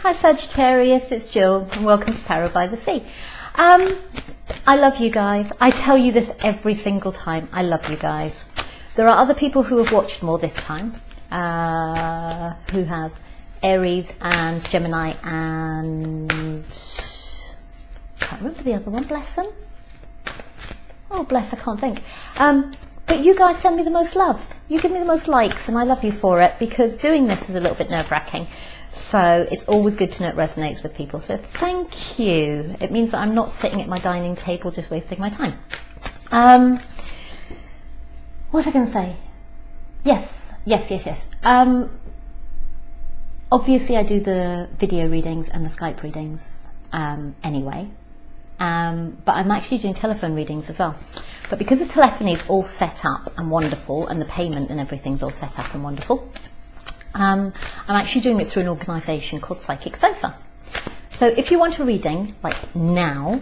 Hi Sagittarius, it's Jill and welcome to Tarot by the Sea. I love you guys. I tell you this every single time. I love you guys. There are other people who have watched more this time, who has Aries and Gemini and I can't remember the other one, bless them. Oh bless, I can't think. But you guys send me the most love. You give me the most likes and I love you for it, because doing this is a little bit nerve-wracking. So it's always good to know it resonates with people. So thank you. It means that I'm not sitting at my dining table just wasting my time. What was I going to say? Yes. Obviously I do the video readings and the Skype readings anyway. But I'm actually doing telephone readings as well. But because the telephony is all set up and wonderful, and the payment and everything's all set up and wonderful, I'm actually doing it through an organisation called Psychic Sofa. So if you want a reading, like now,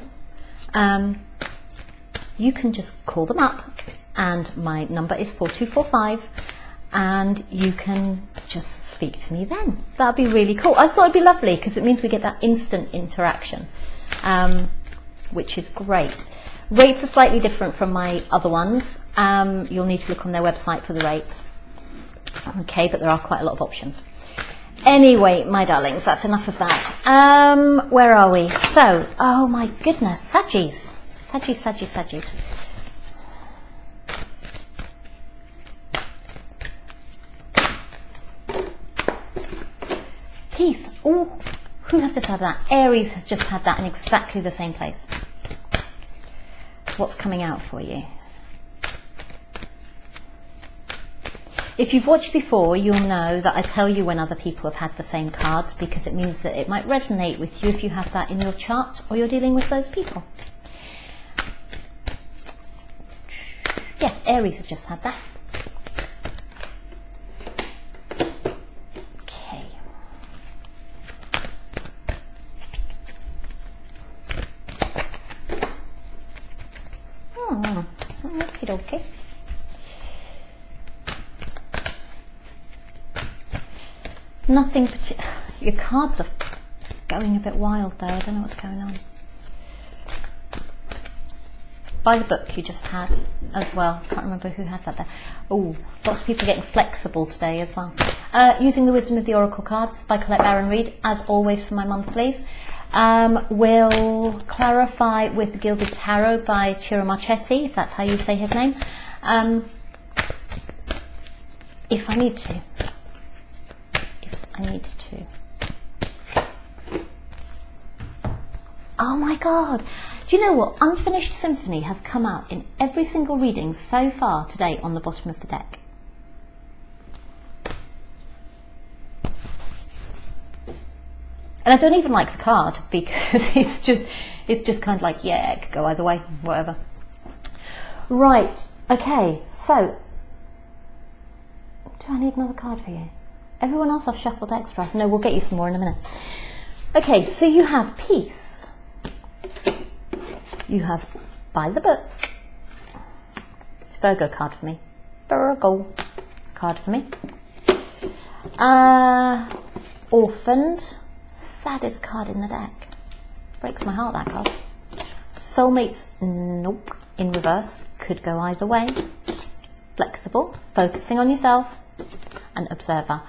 you can just call them up, and my number is 4245, and you can just speak to me then. That'd be really cool. I thought it'd be lovely, because it means we get that instant interaction, which is great. Rates are slightly different from my other ones. You'll need to look on their website for the rates. Okay, but there are quite a lot of options. Anyway, my darlings, that's enough of that. Where are we? So, oh my goodness, Saggies. Saggies. Peace. Oh, who has just had that? Aries has just had that in exactly the same place. What's coming out for you? If you've watched before, you'll know that I tell you when other people have had the same cards, because it means that it might resonate with you if you have that in your chart or you're dealing with those people. Yeah, Aries have just had that. Okay. Okay. Nothing particular. Your cards are going a bit wild though. I don't know what's going on. By the book you just had as well. Can't remember who had that there. Oh, lots of people getting flexible today as well. Using the Wisdom of the Oracle cards by Colette Baron Reid, as always for my monthlies. We'll clarify with Gilded Tarot by Ciro Marchetti, if that's how you say his name. If I need to. Oh my god, do you know what? Unfinished Symphony has come out in every single reading so far today on the bottom of the deck. And I don't even like the card, because it's just kind of like, yeah, it could go either way, whatever. Right, okay, so do I need another card for you? Everyone else I've shuffled extra. No, we'll get you some more in a minute. Okay, so you have Peace. You have By the Book. It's Virgo card for me. Virgo card for me. Orphaned. Saddest card in the deck. Breaks my heart, that card. Soulmates. Nope. In reverse. Could go either way. Flexible. Focusing on yourself. And Observer.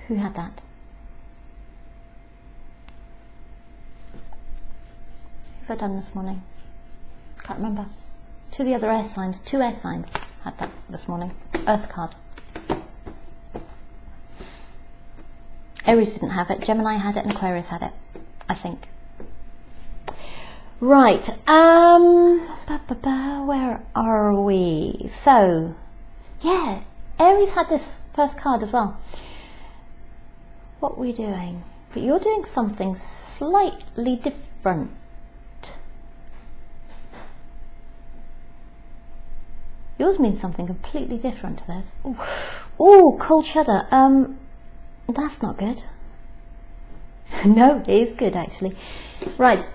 Who had that? Who have I done this morning? Can't remember. Two air signs had that this morning. Earth card. Aries didn't have it, Gemini had it, and Aquarius had it, I think. Right, where are we? So, yeah, Aries had this first card as well. What were we doing? But you're doing something slightly different. Yours means something completely different to theirs. Ooh, cold shudder. That's not good. No, it is good actually. Right,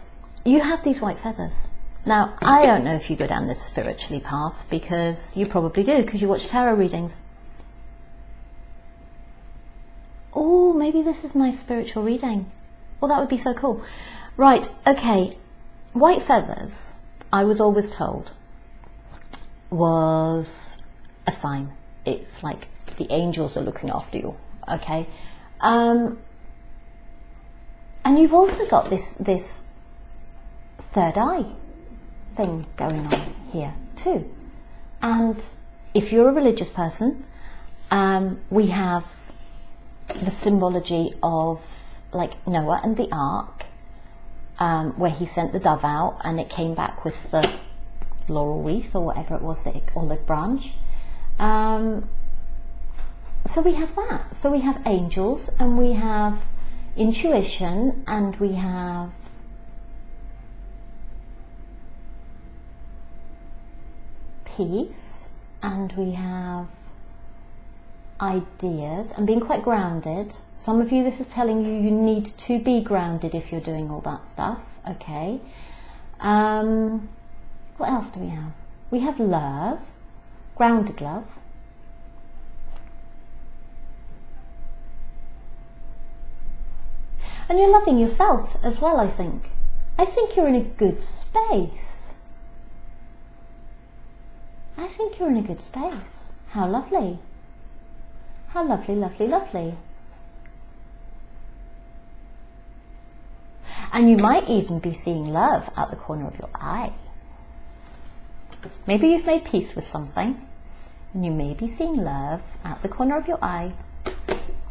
you have these white feathers. Now, I don't know if you go down this spiritually path, because you probably do, because you watch tarot readings. Oh, maybe this is my spiritual reading. Well, that would be so cool. Right, okay. White feathers, I was always told, was a sign. It's like the angels are looking after you, okay? And you've also got this third eye thing going on here too. And if you're a religious person, we have the symbology of like Noah and the ark, where he sent the dove out and it came back with the laurel wreath or whatever it was, the olive branch. So we have that. So we have angels, and we have intuition, and we have peace, and we have ideas, and being quite grounded. Some of you, this is telling you need to be grounded if you're doing all that stuff, okay? What else do we have? We have love, grounded love. And you're loving yourself as well, I think. I think you're in a good space. I think you're in a good space. How lovely. How lovely, lovely, lovely. And you might even be seeing love out the corner of your eye. Maybe you've made peace with something, and you may be seeing love out the corner of your eye.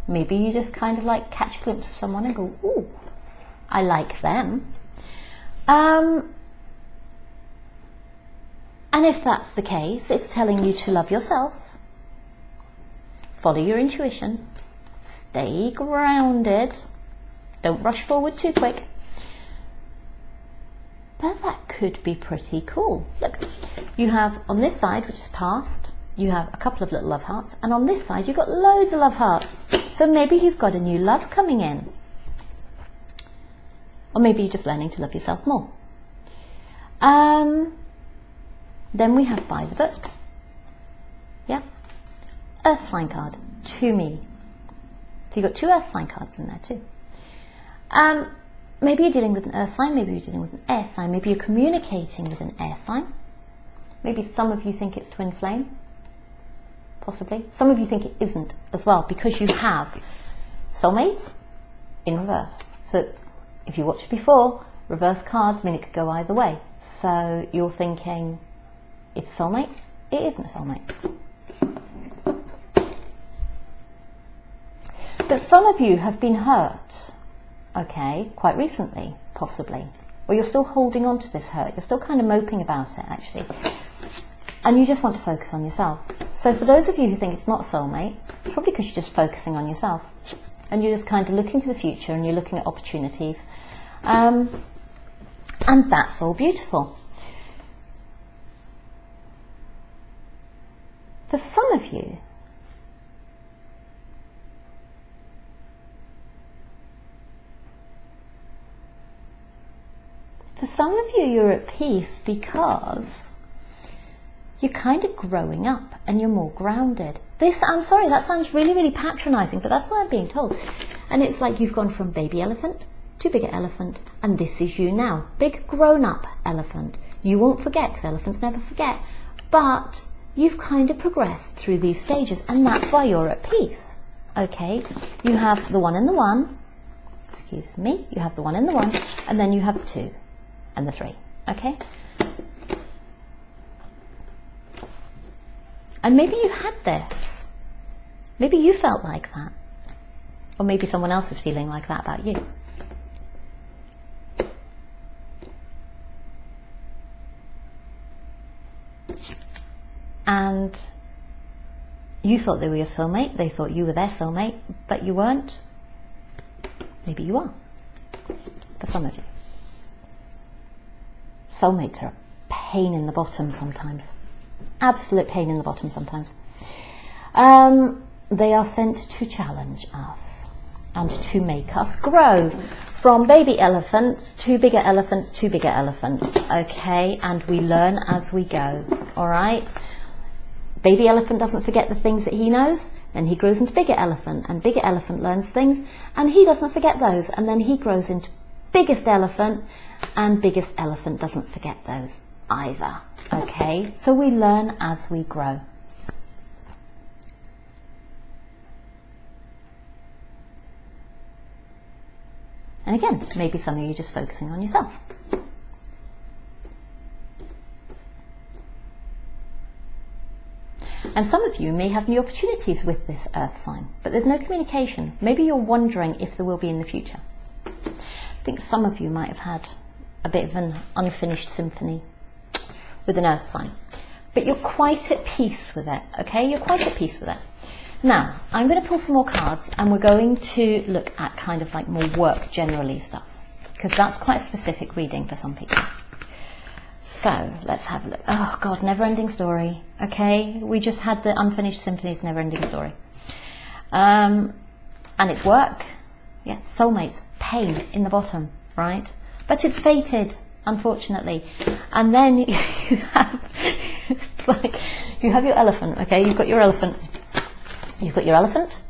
Maybe you just kind of like catch a glimpse of someone and go, ooh, I like them. And if that's the case, it's telling you to love yourself, follow your intuition, stay grounded, don't rush forward too quick. But that could be pretty cool. Look, you have on this side, which is past, you have a couple of little love hearts, and on this side you've got loads of love hearts. So maybe you've got a new love coming in. Or maybe you're just learning to love yourself more. Then we have by the book. Yeah. Earth sign card, to me. So you've got 2 earth sign cards in there too. Maybe you're dealing with an earth sign, maybe you're dealing with an air sign, maybe you're communicating with an air sign. Maybe some of you think it's twin flame. Possibly. Some of you think it isn't as well, because you have soulmates in reverse. So if you watched before, reverse cards mean it could go either way. So you're thinking it's a soulmate, it isn't a soulmate. But some of you have been hurt, okay, quite recently, possibly. Or you're still holding on to this hurt, you're still kind of moping about it actually. And you just want to focus on yourself. So for those of you who think it's not a soulmate, probably because you're just focusing on yourself. And you're just kind of looking to the future and you're looking at opportunities. And that's all beautiful. For some of you, you're at peace because you're kind of growing up and you're more grounded. I'm sorry, that sounds really, really patronizing, but that's what I'm being told. And it's like you've gone from baby elephant to bigger elephant, and this is you now, big grown-up elephant. You won't forget, because elephants never forget, but you've kind of progressed through these stages, and that's why you're at peace. Okay, you have the 1 and the 1, excuse me, you have the 1 and the 1, and then you have the 2 and the 3, okay? And maybe you had this. Maybe you felt like that. Or maybe someone else is feeling like that about you. And you thought they were your soulmate, they thought you were their soulmate, but you weren't. Maybe you are, for some of you. Soulmates are a pain in the bottom sometimes. Absolute pain in the bottom sometimes. They are sent to challenge us and to make us grow from baby elephants to bigger elephants to bigger elephants, okay? And we learn as we go, all right? Baby elephant doesn't forget the things that he knows. then he grows into bigger elephant, and bigger elephant learns things, and he doesn't forget those, and then he grows into biggest elephant, and biggest elephant doesn't forget those either. Okay, so we learn as we grow. And again, maybe some of you are just focusing on yourself. And some of you may have new opportunities with this earth sign, but there's no communication. Maybe you're wondering if there will be in the future. I think some of you might have had a bit of an unfinished symphony with an earth sign, but you're quite at peace with it, okay? You're quite at peace with it. Now, I'm going to pull some more cards, and we're going to look at kind of like more work generally stuff, because that's quite a specific reading for some people. So, let's have a look. Oh God, never-ending story. Okay, we just had the unfinished symphony's never-ending story. And it's work. Yeah, soulmates, pain in the bottom, right? But it's fated, unfortunately. And then you have, it's like, you have your elephant, okay? You've got your elephant. You've got your elephant,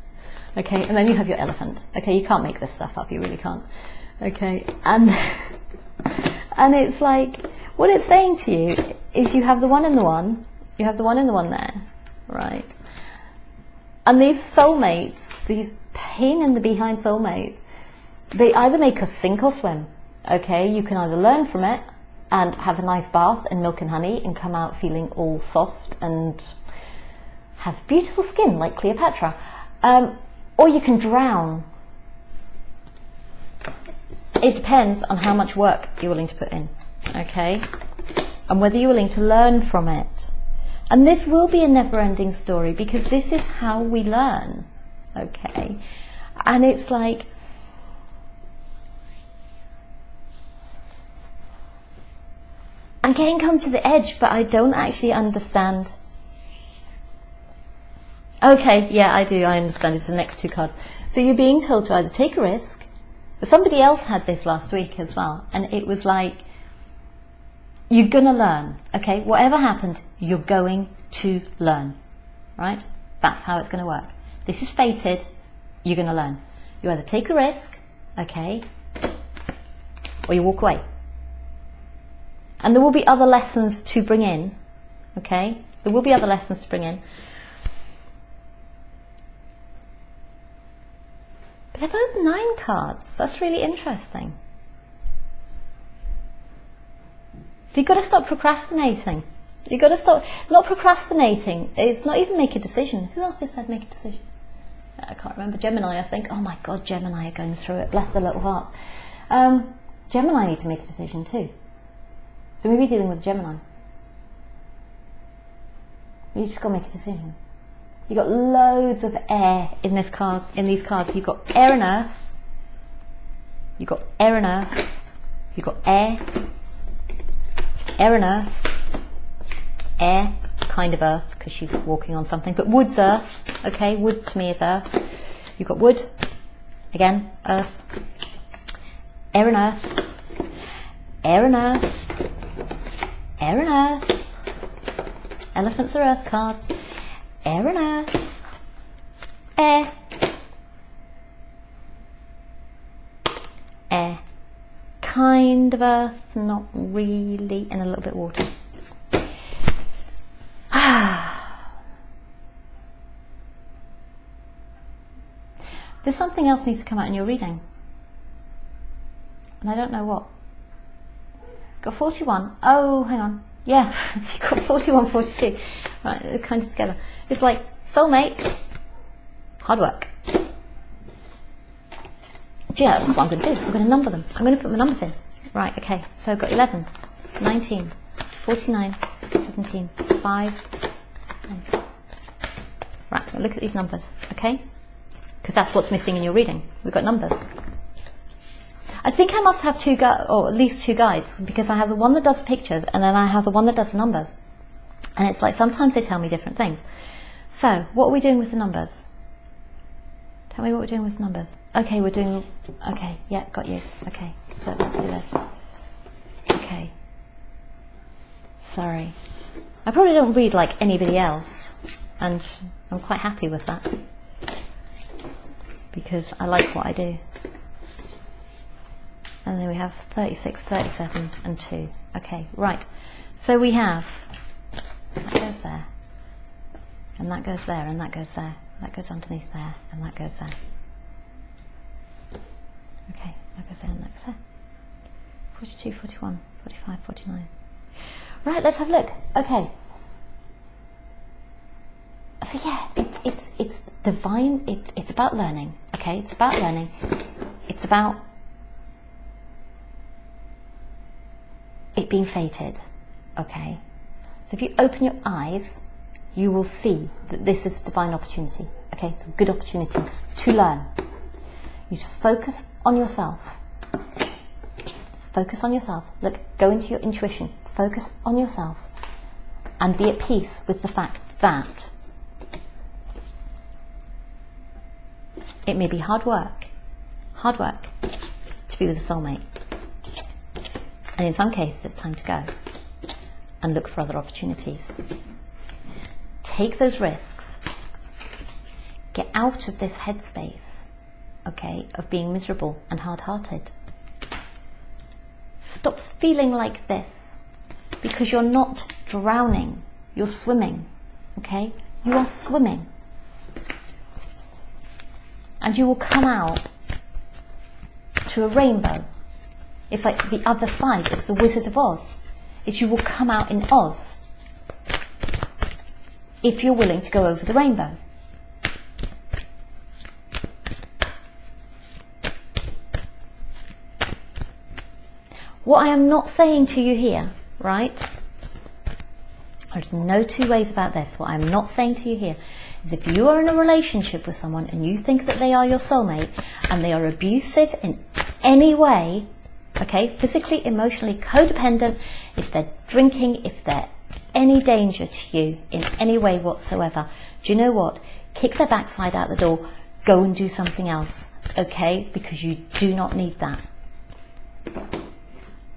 okay? And then you have your elephant. Okay, you can't make this stuff up, you really can't. Okay, and it's like, what it's saying to you is you have the one and the one, you have the one and the one there, right? And these soulmates, these pain in the behind soulmates, they either make us sink or swim, okay? You can either learn from it and have a nice bath in milk and honey and come out feeling all soft and have beautiful skin like Cleopatra, or you can drown. It depends on how much work you're willing to put in, okay? And whether you're willing to learn from it. And this will be a never-ending story, because this is how we learn, okay? And it's like, I'm getting come to the edge, but I don't actually understand. Okay, yeah, I do, I understand. It's the next two cards. So you're being told to either take a risk. Somebody else had this last week as well, and it was like, you're gonna learn, okay? Whatever happened, you're going to learn, right? That's how it's gonna work. This is fated, you're gonna learn. You either take a risk, okay, or you walk away. And there will be other lessons to bring in, okay? There will be other lessons to bring in. They're both 9 cards. That's really interesting. So you've got to stop procrastinating. You've got to stop, not procrastinating. It's not even make a decision. Who else just said make a decision? I can't remember. Gemini, I think. Oh my God, Gemini are going through it. Bless their little hearts. Gemini need to make a decision too. So maybe dealing with Gemini. You just got to make a decision. You've got loads of air in this card, in these cards. You've got air and earth. You've got air and earth. You've got air. Air and earth. Air, kind of earth, because she's walking on something. But wood's earth. Okay, wood to me is earth. You've got wood. Again, earth. Air and earth. Air and earth. Air and earth. Elephants are earth cards. Air and earth, air, air, kind of earth, not really, and a little bit water. There's something else needs to come out in your reading, and I don't know what. Got 41, oh hang on. Yeah, you've got 41, 42. Right, they're kind of together. It's like, soulmate, hard work. Yeah, that's what I'm going to do. I'm going to number them. I'm going to put my numbers in. Right, okay. So I've got 11, 19, 49, 17, 5, 10. Right, look at these numbers, okay? Because that's what's missing in your reading. We've got numbers. I think I must have or at least 2 guides, because I have the one that does pictures and then I have the one that does the numbers. And it's like sometimes they tell me different things. So, what are we doing with the numbers? Tell me what we're doing with the numbers. Okay, we're doing, okay, yeah, got you. Okay, so let's do this. Okay. Sorry. I probably don't read like anybody else, and I'm quite happy with that because I like what I do. And then we have 36, 37 and 2. Okay, right. So we have, that goes there, and that goes there, and that goes there, that goes underneath there, and that goes there. Okay, that goes there and that goes there. 42, 41, 45, 49. Right, let's have a look. Okay. So yeah, it's divine, it's about learning, okay? It's about learning. It's about it being fated, okay? So if you open your eyes, you will see that this is a divine opportunity, okay? It's a good opportunity to learn. You need to focus on yourself. Focus on yourself. Look, go into your intuition. Focus on yourself and be at peace with the fact that it may be hard work to be with a soulmate. And in some cases, it's time to go and look for other opportunities. Take those risks. Get out of this headspace, okay, of being miserable and hard-hearted. Stop feeling like this, because you're not drowning, you're swimming, okay? You are swimming. And you will come out to a rainbow. It's like the other side, it's the Wizard of Oz. It's you will come out in Oz if you're willing to go over the rainbow. What I am not saying to you here, right? There's no two ways about this. What I'm not saying to you here is if you are in a relationship with someone and you think that they are your soulmate and they are abusive in any way, okay, physically, emotionally, codependent, if they're drinking, if they're any danger to you in any way whatsoever, do you know what? Kick their backside out the door, go and do something else, okay? Because you do not need that.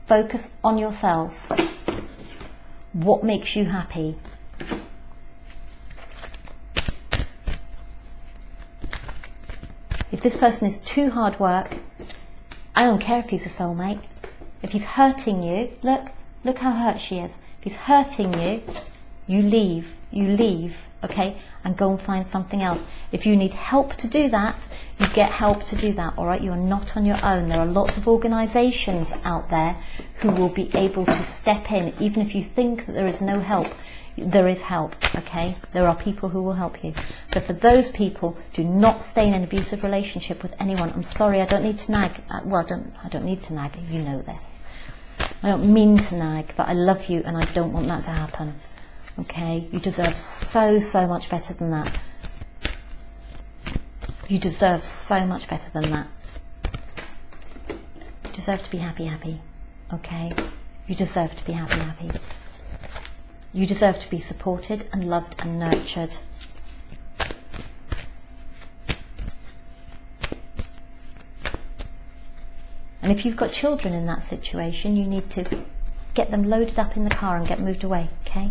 Focus on yourself. What makes you happy? If this person is too hard work, I don't care if he's a soulmate. If he's hurting you, look how hurt she is. If he's hurting you, you leave, okay, and go and find something else. If you need help to do that, you get help to do that, all right? You are not on your own. There are lots of organisations out there who will be able to step in. Even if you think that there is no help, there is help, okay? There are people who will help you. So for those people, do not stay in an abusive relationship with anyone. I'm sorry, I don't need to nag. Well, I don't need to nag, you know this. I don't mean to nag, but I love you and I don't want that to happen. Okay? You deserve so much better than that. You deserve so much better than that. You deserve to be happy. Okay? You deserve to be happy. You deserve to be supported and loved and nurtured. And if you've got children in that situation, you need to get them loaded up in the car and get moved away, okay?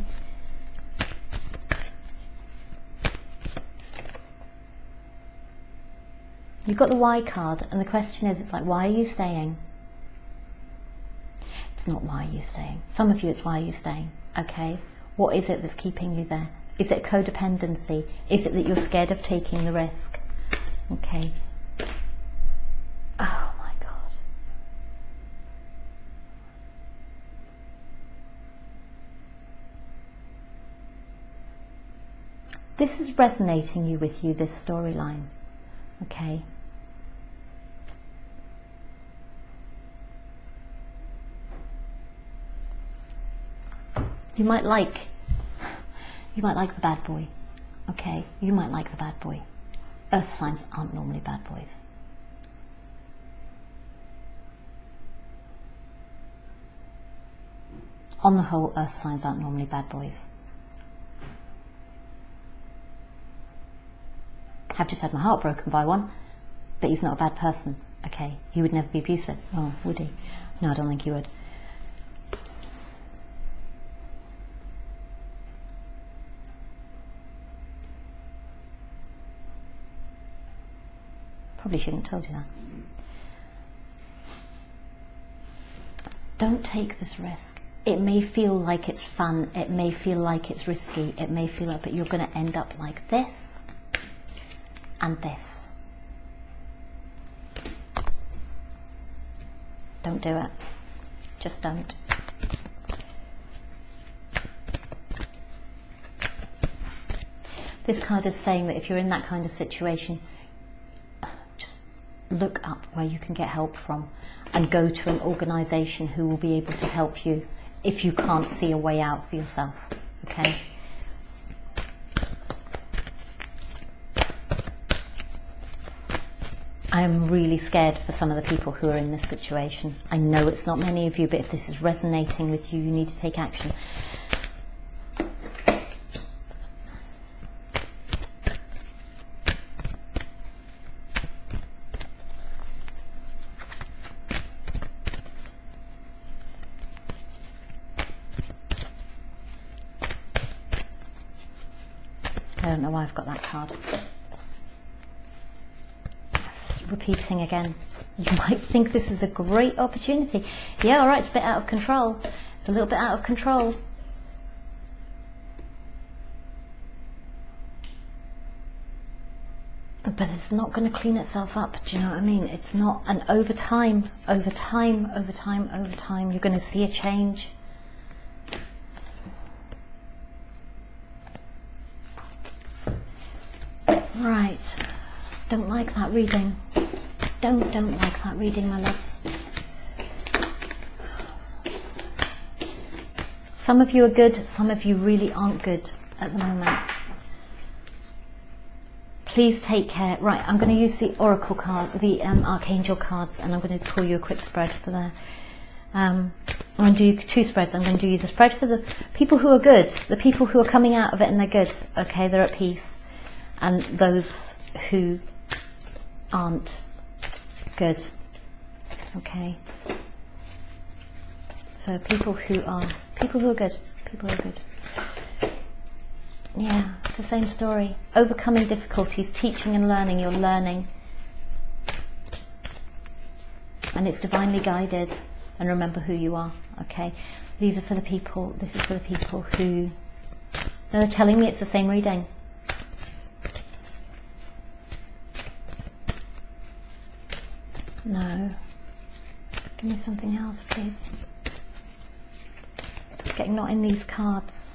You've got the why card, and the question is, it's like, why are you staying? It's not why are you staying. Some of you, it's why are you staying, okay? What is it that's keeping you there? Is it codependency? Is it that you're scared of taking the risk? Okay. Oh my God. This is resonating with you, this storyline. Okay. You might like the bad boy, okay? You might like the bad boy. Earth signs aren't normally bad boys. On the whole, earth signs aren't normally bad boys. I've just had my heart broken by one, but he's not a bad person, okay? He would never be abusive. Oh, would he? No, I don't think he would. Probably shouldn't have told you that. Don't take this risk. It may feel like it's fun, it may feel like it's risky, it may feel like, but you're going to end up like this and this. Don't do it. Just don't. This card is saying that if you're in that kind of situation, just look up where you can get help from and go to an organisation who will be able to help you if you can't see a way out for yourself, okay? I am really scared for some of the people who are in this situation. I know it's not many of you, but if this is resonating with you, you need to take action. I don't know why I've got that card. It's repeating again. You might think this is a great opportunity. Yeah, all right, it's a bit out of control. It's a little bit out of control. But it's not going to clean itself up. Do you know what I mean? It's not. And over time, you're going to see a change. Right, don't like that reading. Don't like that reading, my loves. Some of you are good, some of you really aren't good at the moment. Please take care. Right, I'm going to use the Oracle card, the Archangel cards, and I'm going to pull you a quick spread for there. I'm going to do 2 spreads. I'm going to do the spread for the people who are good, the people who are coming out of it and they're good, okay, they're at peace. And those who aren't good, okay. So people who are good. Yeah, it's the same story. Overcoming difficulties, teaching and learning. You're learning, and it's divinely guided. And remember who you are. Okay, these are for the people. This is for the people who. They're telling me it's the same reading. No. Give me something else, please. It's getting not in these cards.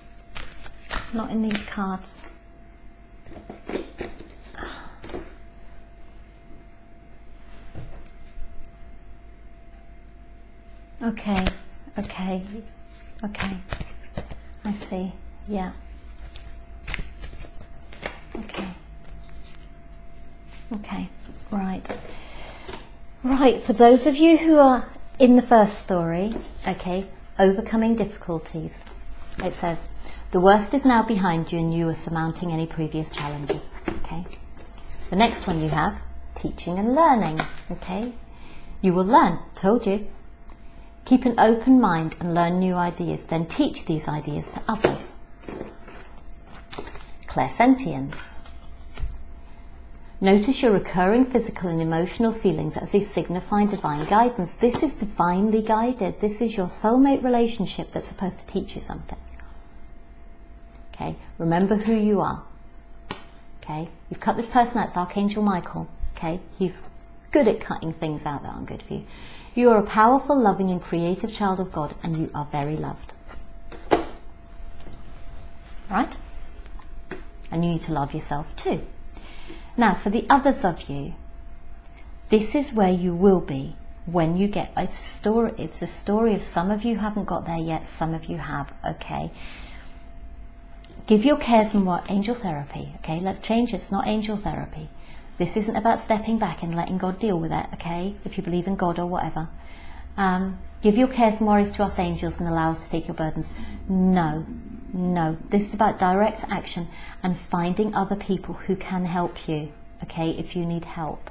Not in these cards. Okay. I see. Yeah. Okay. Right, for those of you who are in the first story, okay, overcoming difficulties, it says, the worst is now behind you and you are surmounting any previous challenges, okay. The next one you have, teaching and learning, okay. You will learn, told you. Keep an open mind and learn new ideas, then teach these ideas to others. Clairsentience. Notice your recurring physical and emotional feelings as they signify divine guidance. This is divinely guided. This is your soulmate relationship that's supposed to teach you something. Okay, remember who you are. Okay, you've cut this person out. It's Archangel Michael. Okay, he's good at cutting things out that aren't good for you. You are a powerful, loving and creative child of God, and you are very loved. Right? And you need to love yourself too. Now, for the others of you, this is where you will be when you get, it's a story of some of you haven't got there yet, some of you have, okay. Give your cares and what? Angel therapy, okay. Let's change it. It's not angel therapy. This isn't about stepping back and letting God deal with it, okay, if you believe in God or whatever. Give your cares and worries to us angels and allow us to take your burdens. No. This is about direct action and finding other people who can help you, okay, if you need help.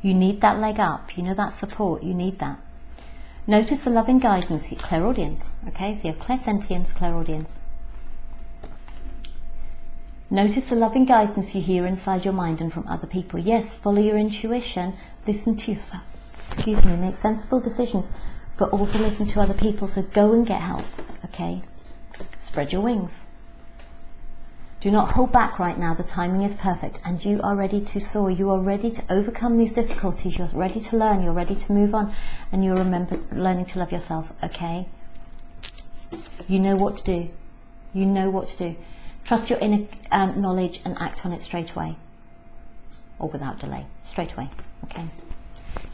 You need that leg up, you know, that support, you need that. Notice the loving guidance, clairaudience, okay, so you have clairsentience, clairaudience. Notice the loving guidance you hear inside your mind and from other people. Yes, follow your intuition, listen to yourself, excuse me, make sensible decisions, but also listen to other people. So go and get help, okay? Spread your wings. Do not hold back right now. The timing is perfect and you are ready to soar. You are ready to overcome these difficulties. You're ready to learn. You're ready to move on. And you'll remember learning to love yourself, okay? You know what to do. You know what to do. Trust your inner knowledge and act on it straight away. Or without delay. Straight away, okay?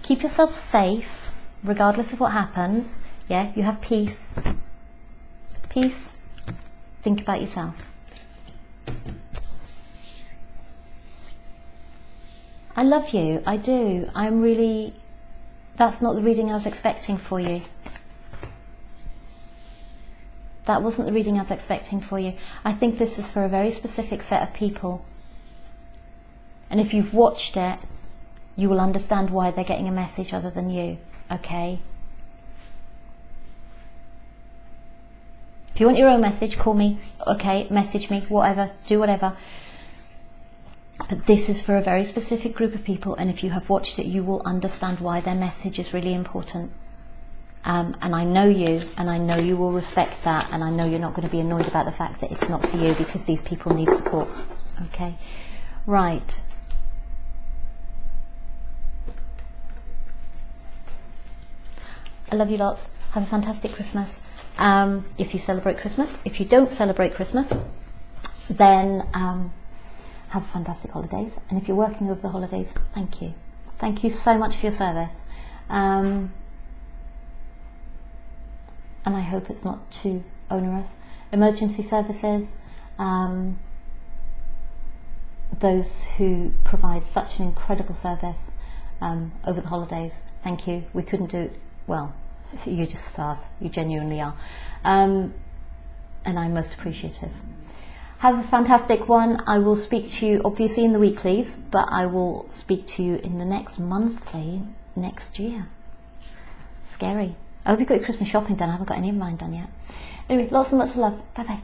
Keep yourself safe, regardless of what happens. Yeah, you have peace. Peace. Think about yourself. I love you, I do. I'm really, that's not the reading I was expecting for you. That wasn't the reading I was expecting for you. I think this is for a very specific set of people. And if you've watched it, you will understand why they're getting a message other than you, okay? If you want your own message, call me, okay, message me, whatever, do whatever. But this is for a very specific group of people, and if you have watched it, you will understand why their message is really important. And I know you, and I know you will respect that, and I know you're not going to be annoyed about the fact that it's not for you, because these people need support. Okay, right. I love you lots. Have a fantastic Christmas. If you celebrate Christmas. If you don't celebrate Christmas, then have fantastic holidays. And if you're working over the holidays, thank you. Thank you so much for your service. And I hope it's not too onerous. Emergency services, those who provide such an incredible service over the holidays, thank you. We couldn't do it, well, you're just stars, you genuinely are. And I'm most appreciative. Have a fantastic one. I will speak to you obviously in the weeklies, but I will speak to you in the next monthly next year. Scary. I hope you've got your Christmas shopping done. I haven't got any of mine done yet. Anyway, lots and lots of love. Bye bye.